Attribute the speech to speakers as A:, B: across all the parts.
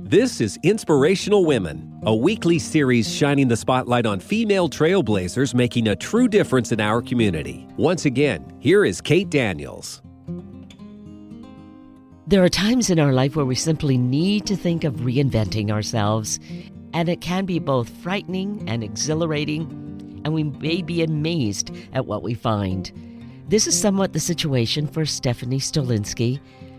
A: This is Inspirational Women, a weekly series shining the spotlight on female trailblazers making a true difference in our community. Once again, here is Kate Daniels.
B: There are times in our life where we simply need to think of reinventing ourselves, and it can be both frightening and exhilarating, and we may be amazed at what we find. This is somewhat the situation for Stefanie Stolinsky.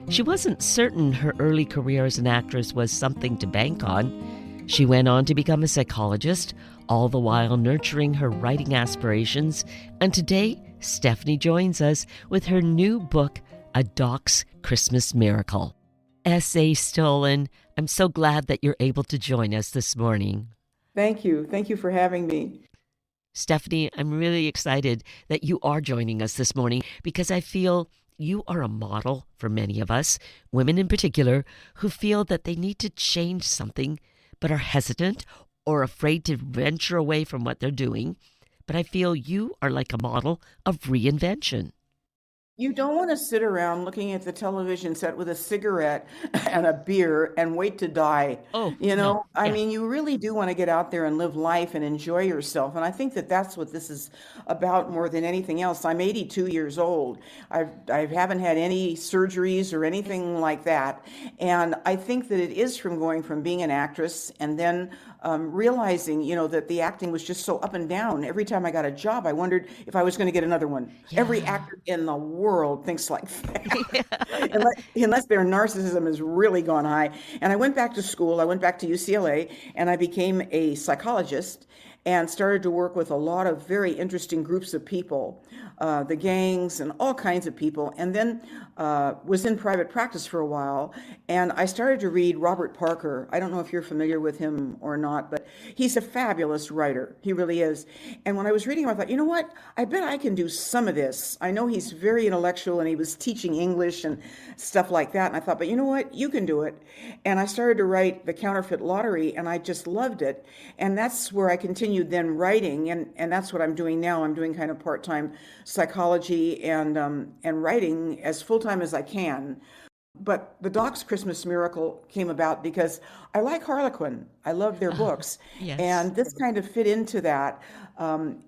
B: She wasn't certain her early career as an actress was something to bank on. She went on to become a psychologist, all the while nurturing her writing aspirations. And today, Stefanie joins us with her new book, A Doc's Christmas Miracle. S.A. Stolin, I'm so glad that you're able to join us this morning.
C: Thank you. Thank you for having me.
B: Stefanie, I'm really excited that you are joining us this morning because I feel you are a model for many of us, women in particular, who feel that they need to change something but are hesitant or afraid to venture away from what they're doing. But I feel you are like a model of reinvention.
C: You don't want to sit around looking at the television set with a cigarette and a beer and wait to die. I mean, you really do want to get out there and live life and enjoy yourself. And I think that that's what this is about more than anything else. I'm 82 years old. I haven't had any surgeries or anything like that. And I think that it is from going from being an actress and then realizing, that the acting was just so up and down. Every time I got a job, I wondered if I was going to get another one. Yeah. Every actor in the world thinks like that, unless their narcissism has really gone high. And I went back to school. I went back to UCLA, and I became a psychologist and started to work with a lot of very interesting groups of people, the gangs and all kinds of people, and then was in private practice for a while. And I started to read Robert Parker. I don't know if you're familiar with him or not, but he's a fabulous writer. He really is. And when I was reading him, I thought, you know what? I bet I can do some of this. I know he's very intellectual and he was teaching English and stuff like that. And I thought, but you know what? You can do it. And I started to write The Counterfeit Lottery, and I just loved it. And that's where I continued then writing, and that's what I'm doing now. I'm doing kind of part-time psychology and writing as full-time as I can. But the Doc's Christmas Miracle came about because I like Harlequin. I love their books.
B: Yes.
C: And this kind of fit into that.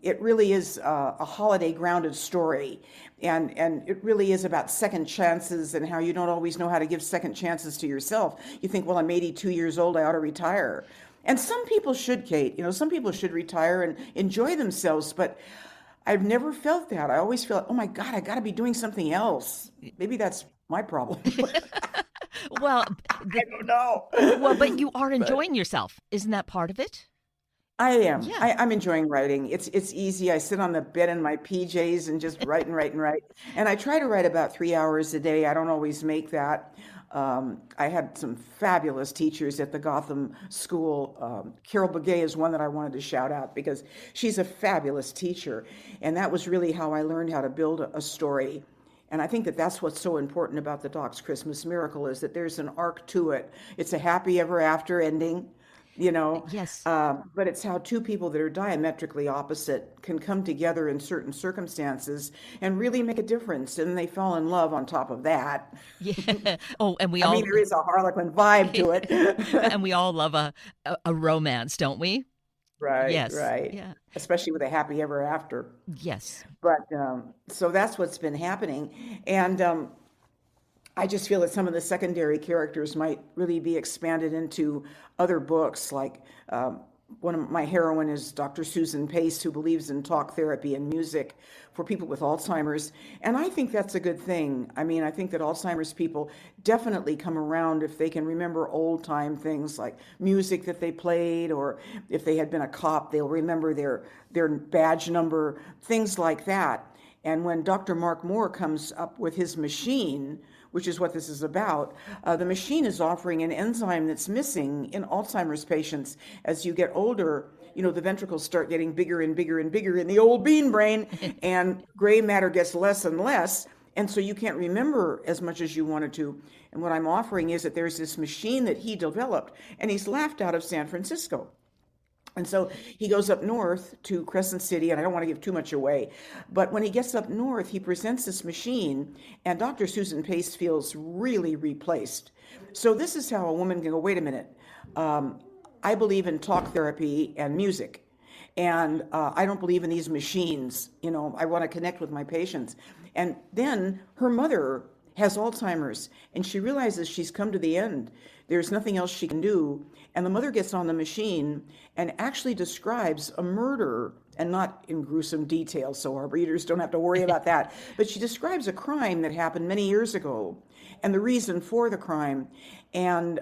C: It really is a holiday-grounded story. And it really is about second chances and how you don't always know how to give second chances to yourself. You think, well, I'm 82 years old, I ought to retire. And some people should, Kate. Some people should retire and enjoy themselves. But I've never felt that. I always feel, oh my God, I got to be doing something else. Maybe that's my problem.
B: Well,
C: I don't know.
B: Well, but you are enjoying yourself. Isn't that part of it?
C: I am.
B: Yeah.
C: I'm enjoying writing. It's easy. I sit on the bed in my PJs and just write and write and write. And I try to write about 3 hours a day. I don't always make that. I had some fabulous teachers at the Gotham School. Carol Begay is one that I wanted to shout out because she's a fabulous teacher. And that was really how I learned how to build a story. And I think that that's what's so important about the Doc's Christmas Miracle is that there's an arc to it. It's a happy ever after ending.
B: Yes.
C: But it's how two people that are diametrically opposite can come together in certain circumstances and really make a difference. And they fall in love on top of that.
B: Yeah. Oh, and
C: I mean, there is a Harlequin vibe to it.
B: And we all love a romance, don't we?
C: Right.
B: Yes.
C: Right.
B: Yeah.
C: Especially with a happy ever after.
B: Yes.
C: But so that's what's been happening. And I just feel that some of the secondary characters might really be expanded into other books. Like one of my heroine is Dr. Susan Pace, who believes in talk therapy and music for people with Alzheimer's. And I think that's a good thing. I mean, I think that Alzheimer's people definitely come around if they can remember old time things like music that they played, or if they had been a cop, they'll remember their badge number, things like that. And when Dr. Mark Moore comes up with his machine, which is what this is about, the machine is offering an enzyme that's missing in Alzheimer's patients. As you get older, the ventricles start getting bigger and bigger and bigger in the old bean brain, and gray matter gets less and less. And so you can't remember as much as you wanted to. And what I'm offering is that there's this machine that he developed, and he's laughed out of San Francisco. And so he goes up north to Crescent City, and I don't want to give too much away, but when he gets up north, he presents this machine, and Dr. Susan Pace feels really replaced. So this is how a woman can go, wait a minute, I believe in talk therapy and music, and I don't believe in these machines. I want to connect with my patients. And then her mother has Alzheimer's, and she realizes she's come to the end. There's nothing else she can do. And the mother gets on the machine and actually describes a murder, and not in gruesome detail, so our readers don't have to worry about that. But she describes a crime that happened many years ago and the reason for the crime. And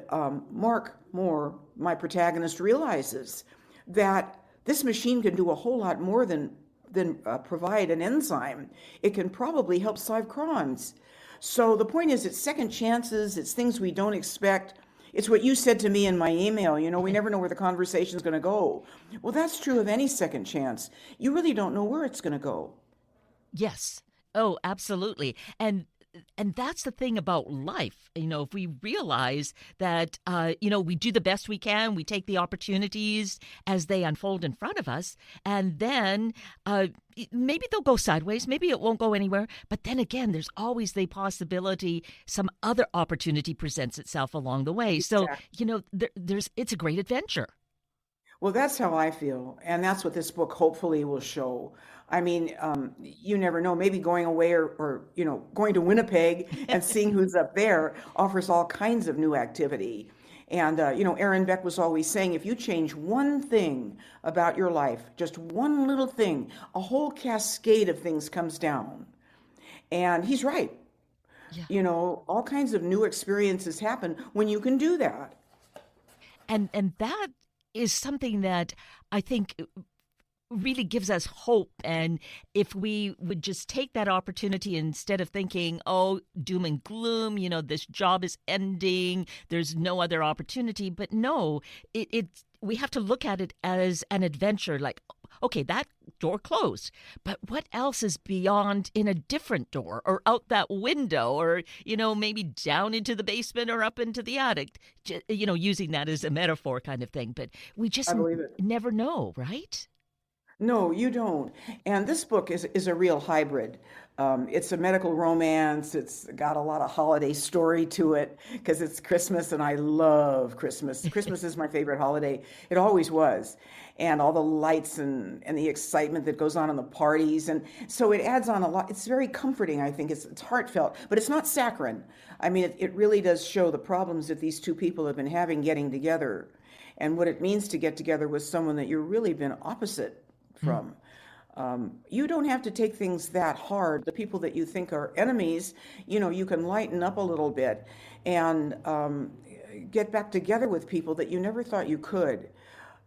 C: Mark Moore, my protagonist, realizes that this machine can do a whole lot more than provide an enzyme. It can probably help solve crimes. So the point is, it's second chances, it's things we don't expect. It's what you said to me in my email, we never know where the conversation's going to go. Well, that's true of any second chance. You really don't know where it's going to go.
B: Yes. Oh, absolutely. And that's the thing about life. If we realize that, we do the best we can, we take the opportunities as they unfold in front of us, and then maybe they'll go sideways, maybe it won't go anywhere. But then again, there's always the possibility some other opportunity presents itself along the way. Exactly. So, it's a great adventure.
C: Well, that's how I feel. And that's what this book hopefully will show. I mean, you never know, maybe going away or going to Winnipeg and seeing who's up there offers all kinds of new activity. And, Aaron Beck was always saying, if you change one thing about your life, just one little thing, a whole cascade of things comes down. And he's right. Yeah. All kinds of new experiences happen when you can do that.
B: And that is something that I think really gives us hope. And if we would just take that opportunity instead of thinking, oh, doom and gloom, this job is ending, there's no other opportunity. But no, we have to look at it as an adventure, like, okay, that door closed, but what else is beyond in a different door or out that window or, maybe down into the basement or up into the attic, using that as a metaphor kind of thing. But we just never know, right?
C: No, you don't. And this book is a real hybrid. It's a medical romance. It's got a lot of holiday story to it because it's Christmas, and I love Christmas. Christmas is my favorite holiday. It always was. And all the lights and the excitement that goes on in the parties. And so it adds on a lot. It's very comforting, I think. It's heartfelt, but it's not saccharine. I mean, it really does show the problems that these two people have been having getting together and what it means to get together with someone that you've really been opposite from. You don't have to take things that hard. The people that you think are enemies, you can lighten up a little bit and get back together with people that you never thought you could.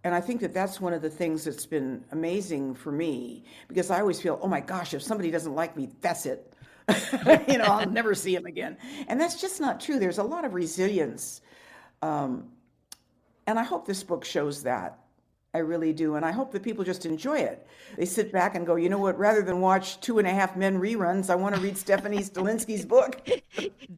C: And I think that that's one of the things that's been amazing for me, because I always feel, oh my gosh, if somebody doesn't like me, that's it. I'll never see him again. And that's just not true. There's a lot of resilience. And I hope this book shows that. I really do. And I hope that people just enjoy it. They sit back and go, you know what, rather than watch 2.5 Men reruns, I want to read Stefanie Stolinsky's book.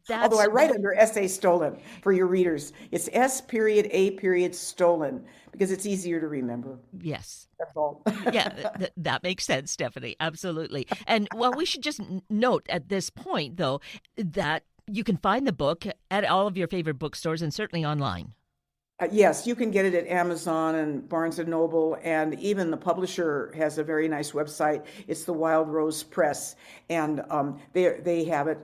C: Although I write under S.A. Stolin for your readers. It's S.A. Stolin, because it's easier to remember.
B: Yes.
C: That's all.
B: Yeah, that makes sense, Stefanie. Absolutely. And well, we should just note at this point, though, that you can find the book at all of your favorite bookstores and certainly online.
C: Yes, you can get it at Amazon and Barnes & Noble, and even the publisher has a very nice website. It's the Wild Rose Press, and they have it.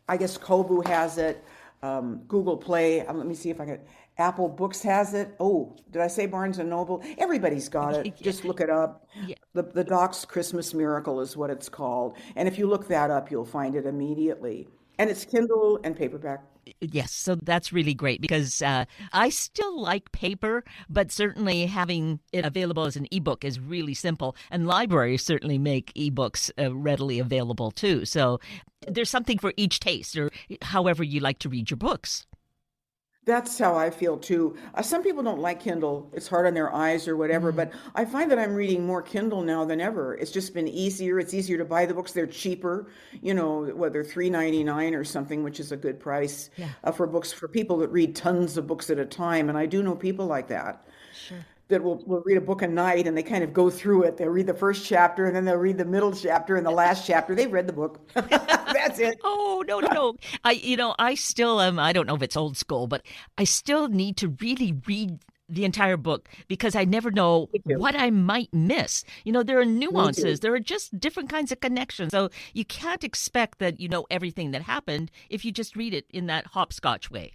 C: I guess Kobo has it, Google Play. Let me see if I can. Apple Books has it. Oh, did I say Barnes & Noble? Everybody's got it. Just look it up. Yeah. The Doc's Christmas Miracle is what it's called. And if you look that up, you'll find it immediately. And it's Kindle and paperback.
B: Yes, so that's really great because I still like paper, but certainly having it available as an ebook is really simple. And libraries certainly make ebooks readily available too. So there's something for each taste, or however you like to read your books.
C: That's how I feel too. Some people don't like Kindle. It's hard on their eyes or whatever, but I find that I'm reading more Kindle now than ever. It's just been easier. It's easier to buy the books. They're cheaper, whether $3.99 or something, which is a good price for books for people that read tons of books at a time. And I do know people like that.
B: Sure.
C: that will read a book a night and they kind of go through it. They'll read the first chapter and then they'll read the middle chapter and the last chapter. They've read the book. That's it.
B: Oh, no, no, no. I still am, I don't know if it's old school, but I still need to really read the entire book because I never know
C: Me too.
B: what I might miss. There are
C: Me too.
B: nuances, there are just different kinds of connections. So you can't expect that you know everything that happened if you just read it in that hopscotch way.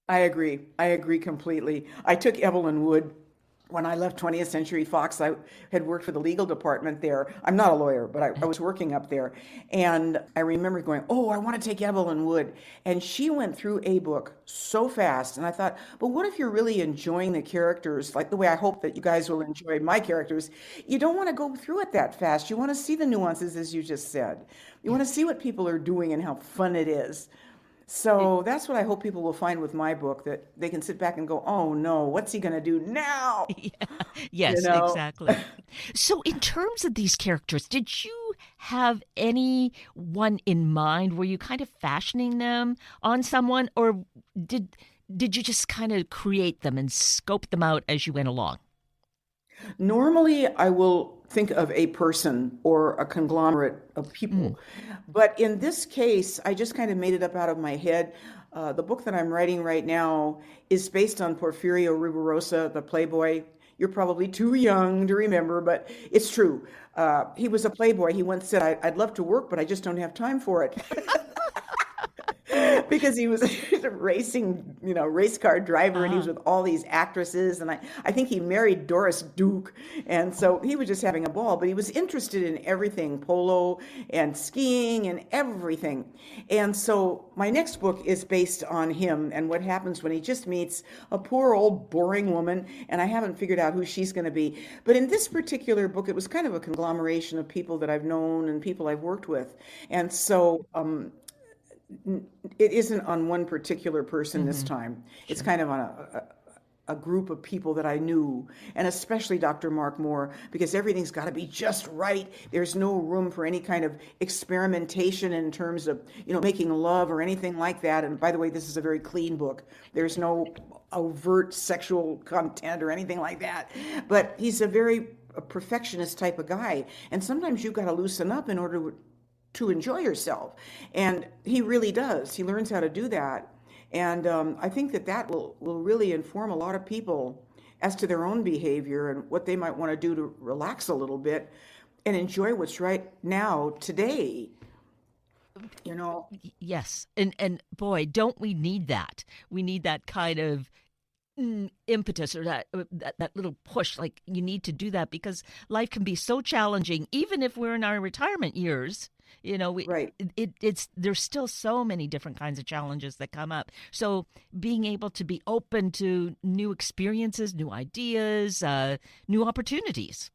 C: I agree. I agree completely. I took Evelyn Wood when I left 20th Century Fox. I had worked for the legal department there. I'm not a lawyer, but I was working up there. And I remember going, oh, I want to take Evelyn Wood. And she went through a book so fast. And I thought, but what if you're really enjoying the characters, like the way I hope that you guys will enjoy my characters? You don't want to go through it that fast. You want to see the nuances, as you just said. You want to see what people are doing and how fun it is. So that's what I hope people will find with my book, that they can sit back and go, oh no, what's he going to do now?
B: Yeah.
C: You
B: Yes,
C: know?
B: exactly. So, in terms of these characters, did you have any one in mind? Were you kind of fashioning them on someone, or did did you just kind of create them and scope them out as you went along?
C: Normally, I will think of a person or a conglomerate of
B: Mm.
C: people. But in this case, I just kind of made it up out of my head. The book that I'm writing right now is based on Porfirio Rubirosa, the Playboy. You're probably too young to remember, but it's true. He was a Playboy. He once said, I'd love to work, but I just don't have time for it. Because he was a racing, race car driver, and he was
B: Uh-huh.
C: with all these actresses. And I think he married Doris Duke. And so he was just having a ball, but he was interested in everything, polo and skiing and everything. And so my next book is based on him and what happens when he just meets a poor old boring woman. And I haven't figured out who she's going to be. But in this particular book, it was kind of a conglomeration of people that I've known and people I've worked with. And so, it isn't on one particular person this
B: Hmm.
C: time. It's
B: Sure.
C: kind of on a group of people that I knew, and especially Dr. Mark Moore, because everything's got to be just right. There's no room for any kind of experimentation in terms of, making love or anything like that. And by the way, this is a very clean book. There's no overt sexual content or anything like that. But he's a perfectionist type of guy, and sometimes you've got to loosen up in order to enjoy yourself. And he really does. He learns how to do that. And I think that will really inform a lot of people as to their own behavior and what they might want to do to relax a little bit and enjoy what's right now, today. You know,
B: Yes. And boy, don't we need that? We need that kind of impetus, or that little push. Like, you need to do that because life can be so challenging, even if we're in our retirement years. We
C: right.
B: it's there's still so many different kinds of challenges that come up. So being able to be open to new experiences, new ideas, new opportunities.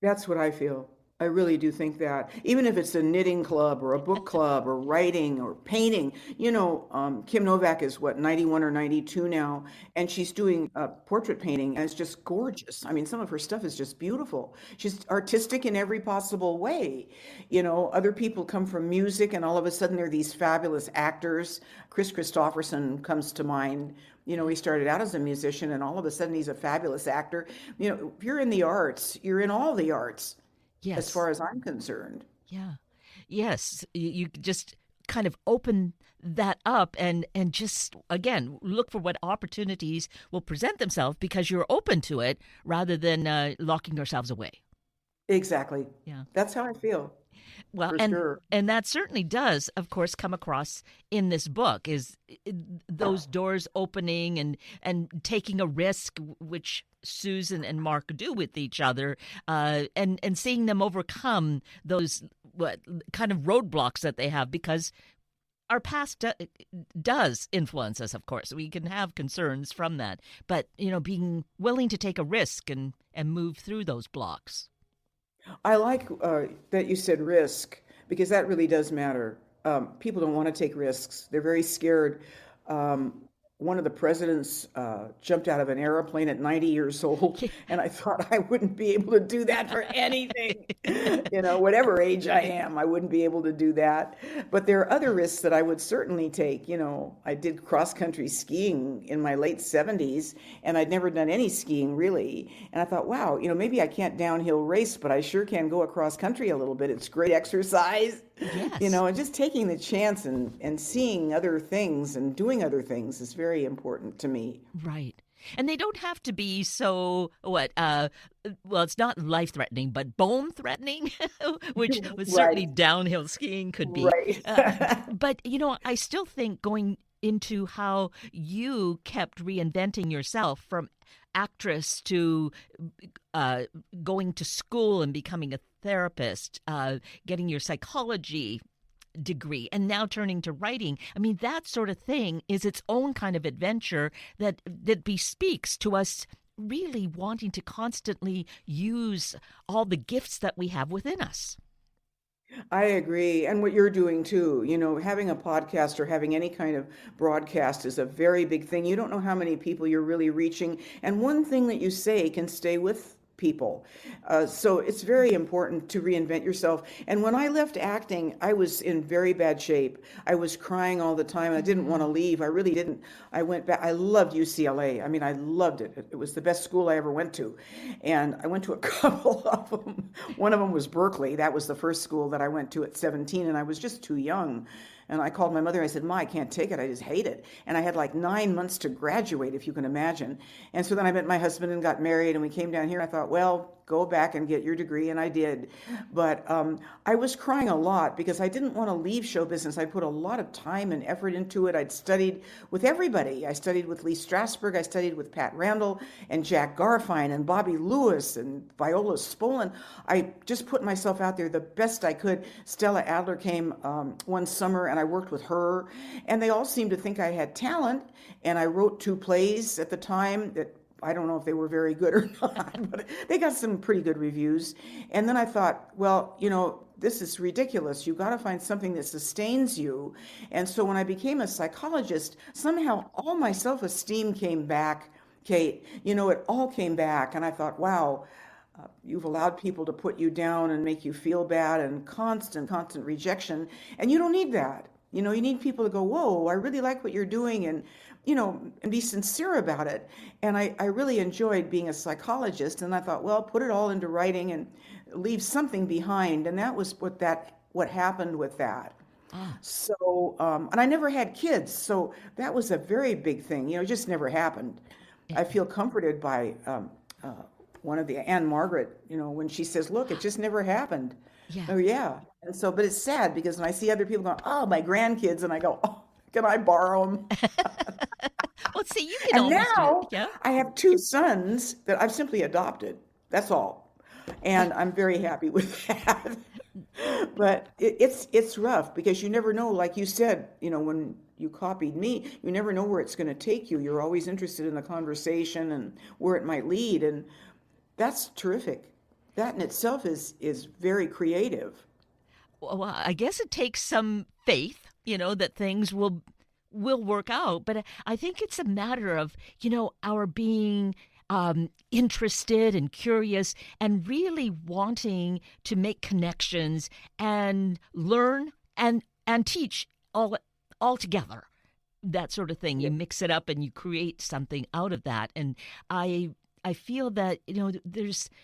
C: That's what I feel. I really do think that. Even if it's a knitting club or a book club or writing or painting, Kim Novak is what, 91 or 92 now, and she's doing portrait painting, and it's just gorgeous. I mean, some of her stuff is just beautiful. She's artistic in every possible way. Other people come from music, and all of a sudden they're these fabulous actors. Chris Christopherson comes to mind. He started out as a musician, and all of a sudden he's a fabulous actor. If you're in the arts, you're in all the arts as
B: Yes.
C: far as I'm concerned.
B: Yeah. Yes. You just kind of open that up and just again look for what opportunities will present themselves because you're open to it rather than locking yourselves away.
C: Exactly.
B: Yeah.
C: That's how I feel,
B: Well,
C: for
B: and
C: sure.
B: and that certainly does, of course, come across in this book is those doors opening and taking a risk, which Susan and Mark do with each other, and seeing them overcome those what kind of roadblocks that they have because our past does influence us. Of course, we can have concerns from that, but being willing to take a risk and move through those blocks.
C: I like that you said risk, because that really does matter. People don't want to take risks. They're very scared. Um, one of the presidents jumped out of an airplane at 90 years old, and I thought I wouldn't be able to do that for anything. Whatever age I am, I wouldn't be able to do that. But there are other risks that I would certainly take. I did cross-country skiing in my late 70s, and I'd never done any skiing really. And I thought, wow, maybe I can't downhill race, but I sure can go across country a little bit. It's great exercise.
B: Yes.
C: And just taking the chance and seeing other things and doing other things is very important to me.
B: Right. And they don't have to be so, well, it's not life-threatening, but bone-threatening, which was certainly downhill skiing could be.
C: Right.
B: But, I still think going into how you kept reinventing yourself from actress to going to school and becoming a therapist, getting your psychology degree, and now turning to writing. I mean, that sort of thing is its own kind of adventure that bespeaks to us really wanting to constantly use all the gifts that we have within us.
C: I agree. And what you're doing too, having a podcast or having any kind of broadcast is a very big thing. You don't know how many people you're really reaching. And one thing that you say can stay with people. So it's very important to reinvent yourself. And when I left acting, I was in very bad shape. I was crying all the time. I didn't want to leave. I really didn't. I went back. I loved UCLA. I mean, I loved it. It was the best school I ever went to. And I went to a couple of them. One of them was Berkeley. That was the first school that I went to at 17, and I was just too young. And I called my mother. I said, Ma, I can't take it. I just hate it. And I had like 9 months to graduate, if you can imagine. And so then I met my husband and got married, and we came down here. I thought, well, go back and get your degree, and I did. But I was crying a lot because I didn't want to leave show business. I put a lot of time and effort into it. I'd studied with everybody. I studied with Lee Strasberg. I studied with Pat Randall and Jack Garfien and Bobby Lewis and Viola Spolin. I just put myself out there the best I could. Stella Adler came one summer, and I worked with her. And they all seemed to think I had talent. And I wrote 2 plays at the time that I don't know if they were very good or not, but they got some pretty good reviews. And then I thought, well, this is ridiculous. You've got to find something that sustains you. And so when I became a psychologist, somehow all my self-esteem came back, Kate. It all came back. And I thought, wow, you've allowed people to put you down and make you feel bad, and constant rejection. And you don't need that. You need people to go, whoa, I really like what you're doing, and and be sincere about it. And I really enjoyed being a psychologist, and I thought, well, put it all into writing and leave something behind. And that was what happened with that. So, and I never had kids, so that was a very big thing. It just never happened. I feel comforted by one of the Anne Margaret, when she says, look, it just never happened.
B: Yeah.
C: Oh, yeah. And so, but it's sad because when I see other people going, oh, my grandkids, and I go, oh, can I borrow them?
B: Well, see, you can
C: and now
B: yeah.
C: I have 2 sons that I've simply adopted. That's all. And I'm very happy with that. But it's rough because you never know, like you said, when you copied me, you never know where it's going to take you. You're always interested in the conversation and where it might lead. And that's terrific. That in itself is very creative.
B: Well, I guess it takes some faith, that things will work out. But I think it's a matter of, our being interested and curious and really wanting to make connections and learn and teach all together. That sort of thing. You mix it up and you create something out of that. And I feel that,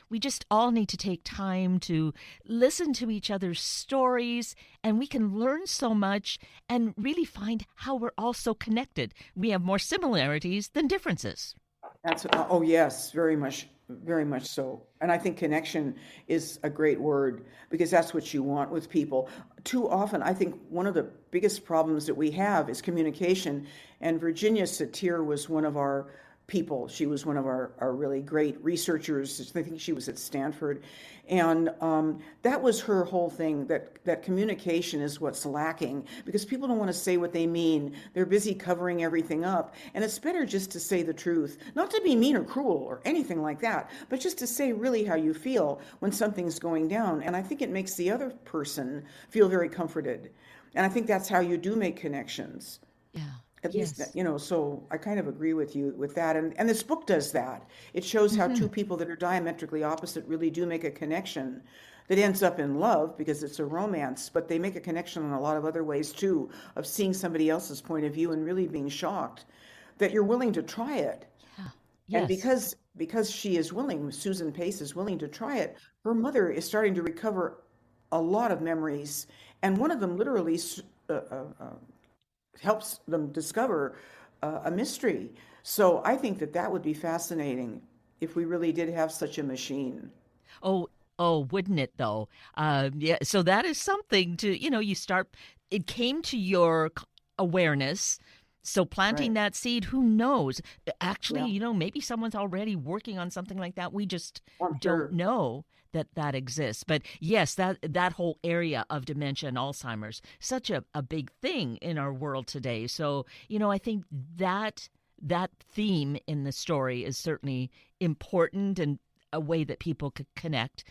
B: we just all need to take time to listen to each other's stories, and we can learn so much and really find how we're all so connected. We have more similarities than differences.
C: Oh yes, very much so. And I think connection is a great word because that's what you want with people. Too often, I think one of the biggest problems that we have is communication. And Virginia Satir was one of our people. She was one of our really great researchers. I think she was at Stanford. And that was her whole thing, that communication is what's lacking because people don't want to say what they mean. They're busy covering everything up. And it's better just to say the truth, not to be mean or cruel or anything like that, but just to say really how you feel when something's going down. And I think it makes the other person feel very comforted. And I think that's how you do make connections.
B: Yeah.
C: At least,
B: Yes.
C: so I kind of agree with you with that. And this book does that. It shows how two people that are diametrically opposite really do make a connection that ends up in love because it's a romance, but they make a connection in a lot of other ways too, of seeing somebody else's point of view and really being shocked that you're willing to try it.
B: Yeah.
C: And
B: Yes.
C: because she is willing, Susan Pace is willing to try it, her mother is starting to recover a lot of memories. And one of them literally helps them discover a mystery. So I think that that would be fascinating if we really did have such a machine.
B: Oh, oh, wouldn't it though? Yeah. So that is something to, you start, it came to your awareness. So planting
C: Right.
B: that seed, who knows? Actually,
C: Yeah.
B: maybe someone's already working on something like that. We just
C: I'm
B: don't
C: sure.
B: know that that exists. But yes, that whole area of dementia and Alzheimer's, such a big thing in our world today. So, I think that theme in the story is certainly important and a way that people could connect.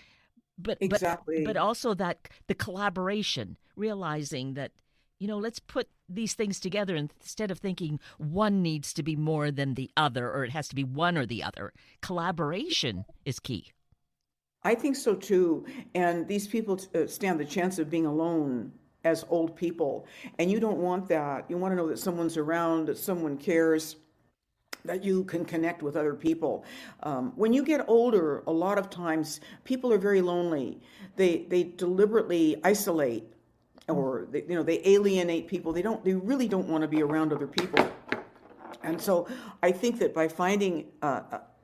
B: But
C: Exactly.
B: also that the collaboration, realizing that let's put these things together instead of thinking one needs to be more than the other or it has to be one or the other. Collaboration is key.
C: I think so too. And these people stand the chance of being alone as old people. And you don't want that. You want to know that someone's around, that someone cares, that you can connect with other people. When you get older, a lot of times people are very lonely. They deliberately isolate, or they alienate people. They really don't want to be around other people. And so I think that by finding,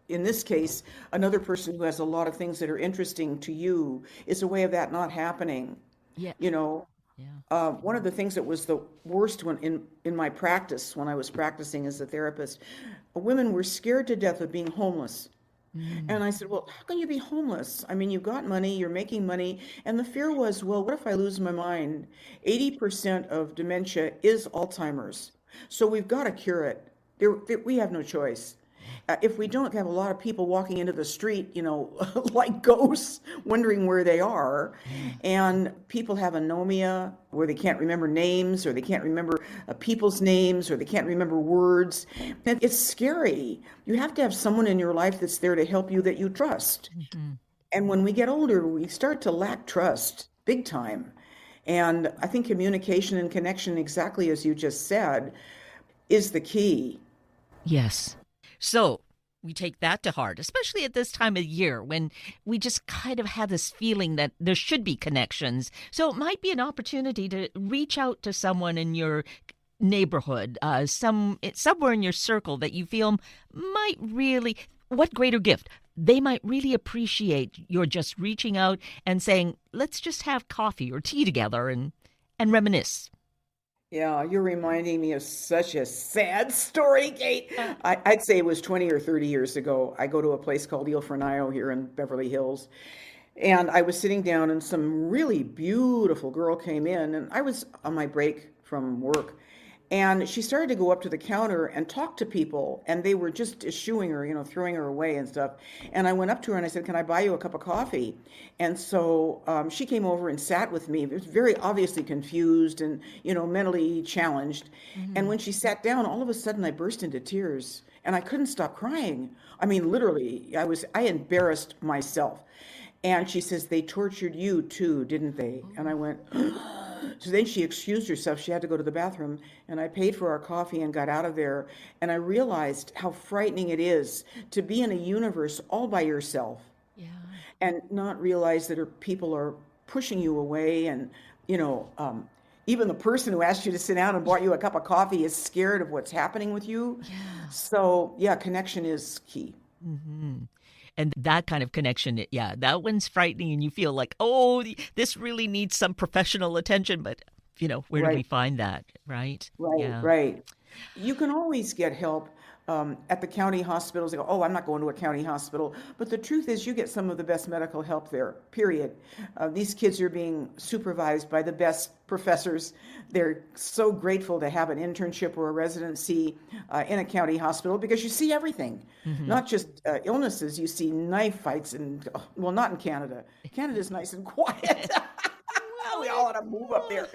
C: in this case, another person who has a lot of things that are interesting to you is a way of that not happening.
B: Yeah.
C: You know,
B: Yeah.
C: one of the things that was the worst when in my practice, when I was practicing as a therapist, women were scared to death of being homeless.
B: Mm.
C: And I said, well, how can you be homeless? I mean, you've got money, you're making money. And the fear was, well, what if I lose my mind? 80% of dementia is Alzheimer's. So we've got to cure it. We have no choice. If we don't have a lot of people walking into the street, like ghosts, wondering where they are,
B: Yeah.
C: and people have anomia where they can't remember names or they can't remember people's names or they can't remember words, and it's scary. You have to have someone in your life that's there to help you that you trust.
B: Hmm.
C: And when we get older, we start to lack trust big time. And I think communication and connection, exactly as you just said, is the key.
B: Yes. So we take that to heart, especially at this time of year when we just kind of have this feeling that there should be connections. So it might be an opportunity to reach out to someone in your neighborhood, somewhere in your circle that you feel might really, what greater gift? They might really appreciate your just reaching out and saying, let's just have coffee or tea together and reminisce.
C: Yeah, you're reminding me of such a sad story, Kate. I'd say it was 20 or 30 years ago. I go to a place called Il Fornaio here in Beverly Hills. And I was sitting down, and some really beautiful girl came in, and I was on my break from work. And she started to go up to the counter and talk to people, and they were just eschewing her, throwing her away and stuff. And I went up to her and I said, "Can I buy you a cup of coffee?" And so she came over and sat with me. It was very obviously confused and, mentally challenged. And
B: Mm.
C: when she sat down, all of a sudden I burst into tears, and I couldn't stop crying. I mean, literally, I embarrassed myself. And she says, "They tortured you too, didn't they?" And I went, so then she excused herself. She had to go to the bathroom, and I paid for our coffee and got out of there. And I realized how frightening it is to be in a universe all by yourself
B: Yeah.
C: and not realize that people are pushing you away. And, you know, um, even the person who asked you to sit down and bought you a cup of coffee is scared of what's happening with you.
B: Yeah.
C: So, yeah, connection is key.
B: Hmm. And that kind of connection, yeah, that one's frightening, and you feel like, oh, this really needs some professional attention. But, where do we
C: Right.
B: find that? Right?
C: Right,
B: Yeah.
C: right. You can always get help at the county hospitals. They go, "Oh, I'm not going to a county hospital." But the truth is, you get some of the best medical help there, period. These kids are being supervised by the best professors. They're so grateful to have an internship or a residency in a county hospital because you see everything,
B: Hmm.
C: not just illnesses. You see knife fights, and, well, not in Canada. Canada's nice and quiet.
B: Well,
C: We all ought to move up there.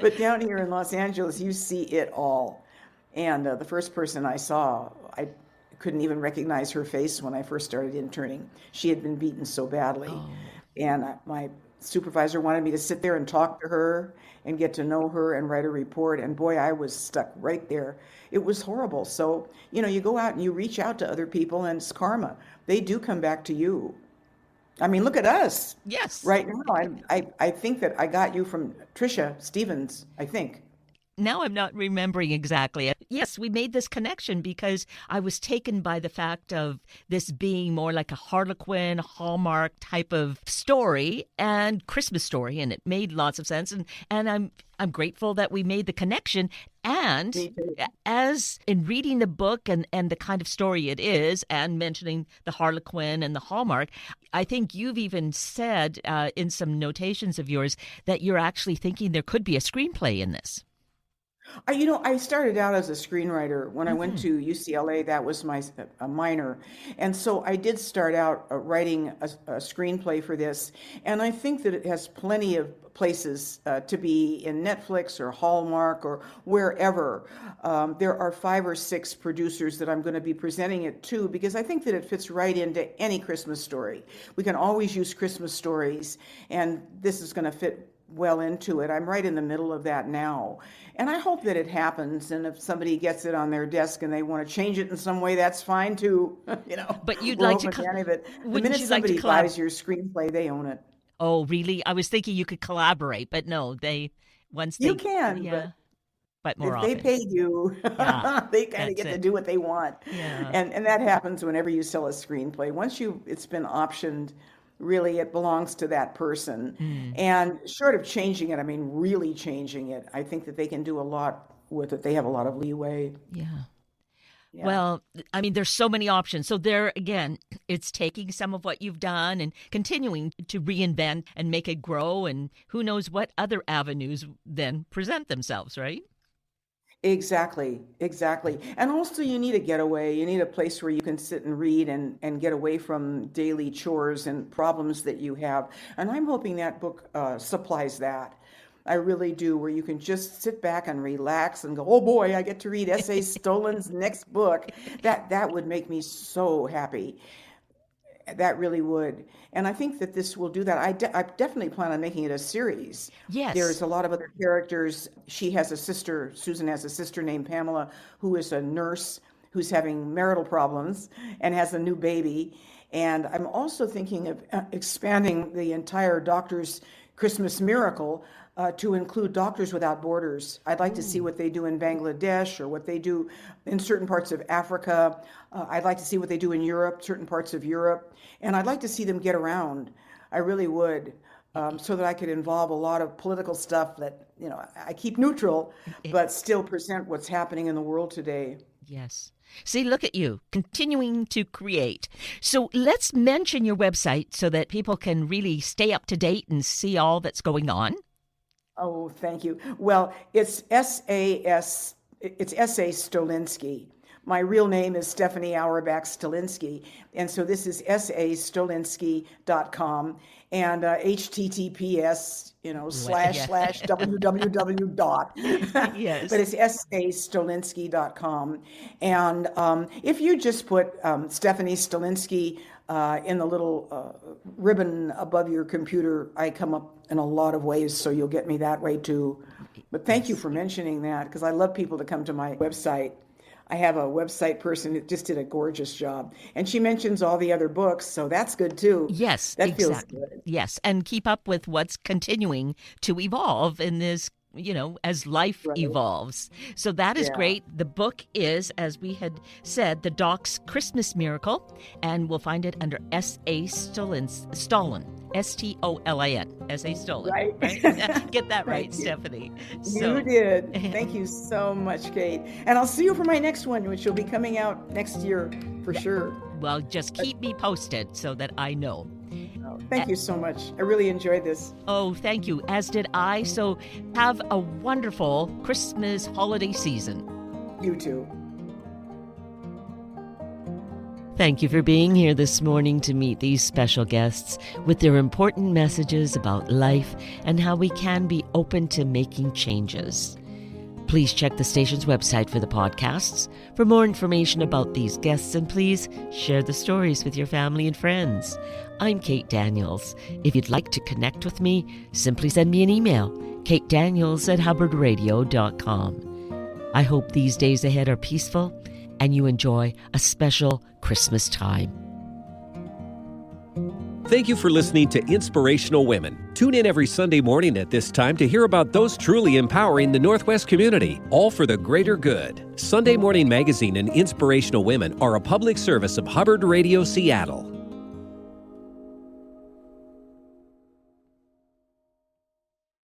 C: But down here in Los Angeles, you see it all. And the first person I saw, I couldn't even recognize her face when I first started interning. She had been beaten so badly.
B: Oh.
C: And my supervisor wanted me to sit there and talk to her and get to know her and write a report. And boy, I was stuck right there. It was horrible. So, you go out and you reach out to other people, and it's karma. They do come back to you. I mean, look at us.
B: Yes.
C: Right now, I think that I got you from Tricia Stevens, I think.
B: Now I'm not remembering exactly. Yes, we made this connection because I was taken by the fact of this being more like a Harlequin, Hallmark type of story and Christmas story, and it made lots of sense. And I'm grateful that we made the connection. And as in reading the book and the kind of story it is, and mentioning the Harlequin and the Hallmark, I think you've even said in some notations of yours that you're actually thinking there could be a screenplay in this.
C: I started out as a screenwriter. When I went to UCLA, that was my minor. And so I did start out writing a screenplay for this. And I think that it has plenty of places to be in Netflix or Hallmark or wherever. There are 5 or 6 producers that I'm going to be presenting it to, because I think that it fits right into any Christmas story. We can always use Christmas stories, and this is going to fit well into it. I'm right in the middle of that now. And I hope that it happens. And if somebody gets it on their desk and they want to change it in some way, that's fine too.
B: But you'd like to
C: the minute somebody buys your screenplay, they own it.
B: Oh, really? I was thinking you could collaborate, but no,
C: you can,
B: but more
C: if
B: often.
C: they paid you, they kind of get to do what they want.
B: Yeah.
C: And that happens whenever you sell a screenplay. Once it's been optioned, really, it belongs to that person. And short of changing it, I mean, really changing it, I think that they can do a lot with it. They have a lot of leeway.
B: Yeah. Well, I mean, there's so many options. So there, again, it's taking some of what you've done and continuing to reinvent and make it grow. And who knows what other avenues then present themselves, right?
C: Exactly. And also you need a getaway. You need a place where you can sit and read and get away from daily chores and problems that you have. And I'm hoping that book supplies that. I really do, where you can just sit back and relax and go, oh boy, I get to read S.A. Stolin's next book. That would make me so happy. That really would. And I think that this will do that. I definitely plan on making it a series.
B: Yes.
C: There's a lot of other characters. She has a sister, Susan has a sister named Pamela, who is a nurse who's having marital problems and has a new baby. And I'm also thinking of expanding the entire Doctor's Christmas Miracle to include Doctors Without Borders. I'd like to see what they do in Bangladesh or what they do in certain parts of Africa. I'd like to see what they do in Europe, certain parts of Europe. And I'd like to see them get around. I really would, so that I could involve a lot of political stuff that, I keep neutral, but still present what's happening in the world today.
B: Yes. See, look at you, continuing to create. So let's mention your website so that people can really stay up to date and see all that's going on.
C: Oh, thank you. Well, it's S.A. Stolinsky. My real name is Stefanie Auerbach Stolinsky. And so this is sastolinsky.com and https, / www dot.
B: Yes.
C: But it's sastolinsky.com. And if you just put Stefanie Stolinsky in the little ribbon above your computer, I come up in a lot of ways, so you'll get me that way too. But thank you for mentioning that, because I love people to come to my website. I have a website person that just did a gorgeous job. And she mentions all the other books, so that's good too.
B: Yes,
C: that
B: exactly.
C: Feels good.
B: Yes, and keep up with what's continuing to evolve in this, as life evolves. So that is great. The book is, as we had said, The Doc's Christmas Miracle, and we'll find it under S.A. Stolin. Stolin. S.A. Stolin.
C: Right.
B: Get that right, Stefanie.
C: You did. Thank you so much, Kate. And I'll see you for my next one, which will be coming out next year for sure.
B: Well, just keep me posted so that I know.
C: Thank you so much. I really enjoyed this.
B: Oh, thank you. As did I. So have a wonderful Christmas holiday season.
C: You too.
B: Thank you for being here this morning to meet these special guests with their important messages about life and how we can be open to making changes. Please check the station's website for the podcasts, for more information about these guests, and please share the stories with your family and friends. I'm Kate Daniels. If you'd like to connect with me, simply send me an email, katedaniels@hubbardradio.com. I hope these days ahead are peaceful and you enjoy a special Christmas time.
A: Thank you for listening to Inspirational Women. Tune in every Sunday morning at this time to hear about those truly empowering the Northwest community, all for the greater good. Sunday Morning Magazine and Inspirational Women are a public service of Hubbard Radio Seattle.